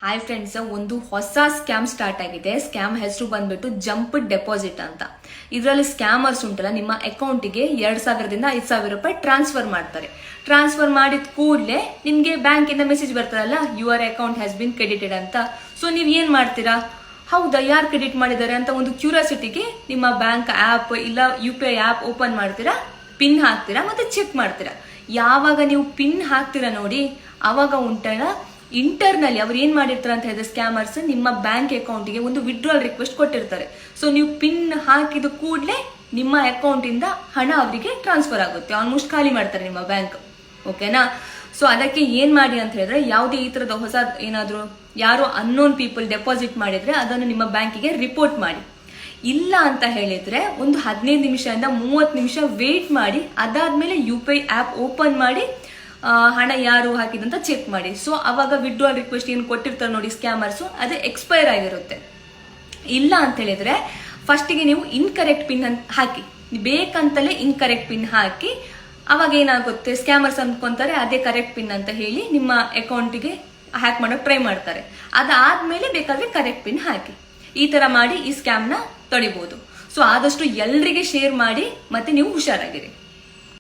Hi friends, ಒಂದು ಹೊಸ scam start ಆಗಿದೆ. ಸ್ಕ್ಯಾಮ್ ಹೆಸರು ಬಂದ್ಬಿಟ್ಟು ಜಂಪ್ ಡೆಪಾಸಿಟ್ ಅಂತ. ಇದರಲ್ಲಿ ಸ್ಕ್ಯಾಮರ್ಸ್ ಉಂಟಲ್ಲ, ನಿಮ್ಮ ಅಕೌಂಟಿಗೆ 2,000ದಿಂದ 5,000 ರೂಪಾಯಿ ಟ್ರಾನ್ಸ್ಫರ್ ಮಾಡ್ತಾರೆ. ಟ್ರಾನ್ಸ್ಫರ್ ಮಾಡಿದ ಕೂಡಲೇ ನಿಮ್ಗೆ ಬ್ಯಾಂಕ್ ಇಂದ ಮೆಸೇಜ್ ಬರ್ತದಲ್ಲ, your account has been credited ಅಂತ. ಸೊ ನೀವ್ ಏನ್ ಮಾಡ್ತೀರಾ, ಹೌದಾ ಯಾರು ಕ್ರೆಡಿಟ್ ಮಾಡಿದ್ದಾರೆ ಅಂತ ಒಂದು ಕ್ಯೂರಿಯಾಸಿಟಿಗೆ ನಿಮ್ಮ ಬ್ಯಾಂಕ್ ಆಪ್ ಇಲ್ಲ UPI ಆಪ್ ಓಪನ್ ಮಾಡ್ತೀರಾ, ಪಿನ್ ಹಾಕ್ತೀರಾ ಮತ್ತೆ ಚೆಕ್ ಮಾಡ್ತೀರಾ. ಯಾವಾಗ ನೀವು ಪಿನ್ ಹಾಕ್ತೀರಾ ನೋಡಿ, ಅವಾಗ ಉಂಟಲ್ಲ ಇಂಟರ್ನಲ್ಲಿ ಅವ್ರು ಏನ್ ಮಾಡಿರ್ತಾರೆ ಅಂತ ಹೇಳಿದ್ರೆ ಸ್ಕ್ಯಾಮರ್ಸ್ ನಿಮ್ಮ ಬ್ಯಾಂಕ್ ಅಕೌಂಟ್ಗೆ ಒಂದು ವಿಡ್ರಾಲ್ ರಿಕ್ವೆಸ್ಟ್ ಕೊಟ್ಟಿರ್ತಾರೆ. ಸೊ ನೀವು ಪಿನ್ ಹಾಕಿದ ಕೂಡಲೇ ನಿಮ್ಮ ಅಕೌಂಟ್ ಇಂದ ಹಣ ಅವರಿಗೆ ಟ್ರಾನ್ಸ್ಫರ್ ಆಗುತ್ತೆ. ಆಲ್ಮೋಸ್ಟ್ ಖಾಲಿ ಮಾಡ್ತಾರೆ ನಿಮ್ಮ ಬ್ಯಾಂಕ್. ಓಕೆನಾ? ಸೊ ಅದಕ್ಕೆ ಏನ್ ಮಾಡಿ ಅಂತ ಹೇಳಿದ್ರೆ, ಯಾವುದೇ ಈ ತರದ ಹೊಸ ಏನಾದ್ರು ಯಾರೋ ಅನ್ನೋನ್ ಪೀಪಲ್ ಡೆಪಾಸಿಟ್ ಮಾಡಿದ್ರೆ ಅದನ್ನು ನಿಮ್ಮ ಬ್ಯಾಂಕಿಗೆ ರಿಪೋರ್ಟ್ ಮಾಡಿ. ಇಲ್ಲ ಅಂತ ಹೇಳಿದ್ರೆ ಒಂದು 15 ನಿಮಿಷದಿಂದ 30 ನಿಮಿಷ ವೇಟ್ ಮಾಡಿ, ಅದಾದ್ಮೇಲೆ UPI ಆಪ್ ಓಪನ್ ಮಾಡಿ ಹಣ ಯಾರು ಹಾಕಿದಂತ ಚೆಕ್ ಮಾಡಿ. ಸೊ ಅವಾಗ ವಿಡ್ರಾಲ್ ರಿಕ್ವೆಸ್ಟ್ ಏನು ಕೊಟ್ಟಿರ್ತಾರೆ ನೋಡಿ ಸ್ಕ್ಯಾಮರ್ಸ್, ಅದು ಎಕ್ಸ್ಪೈರ್ ಆಗಿರುತ್ತೆ. ಇಲ್ಲ ಅಂತ ಹೇಳಿದ್ರೆ ಫಸ್ಟಿಗೆ ನೀವು ಇನ್ಕರೆಕ್ಟ್ ಪಿನ್ ಹಾಕಿ, ಬೇಕಂತಲೇ ಇನ್ಕರೆಕ್ಟ್ ಪಿನ್ ಹಾಕಿ, ಅವಾಗ ಏನಾಗುತ್ತೆ ಸ್ಕ್ಯಾಮರ್ಸ್ ಅನ್ಕೊಂತಾರೆ ಅದೇ ಕರೆಕ್ಟ್ ಪಿನ್ ಅಂತ ಹೇಳಿ ನಿಮ್ಮ ಅಕೌಂಟಿಗೆ ಹ್ಯಾಕ್ ಮಾಡೋಕೆ ಟ್ರೈ ಮಾಡ್ತಾರೆ. ಅದಾದ್ಮೇಲೆ ಬೇಕಾದ್ರೆ ಕರೆಕ್ಟ್ ಪಿನ್ ಹಾಕಿ. ಈ ತರ ಮಾಡಿ ಈ ಸ್ಕ್ಯಾಮ್ ನ ತಡಿಬಹುದು. ಸೊ ಆದಷ್ಟು ಎಲ್ರಿಗೆ ಶೇರ್ ಮಾಡಿ, ಮತ್ತೆ ನೀವು ಹುಷಾರಾಗಿರಿ.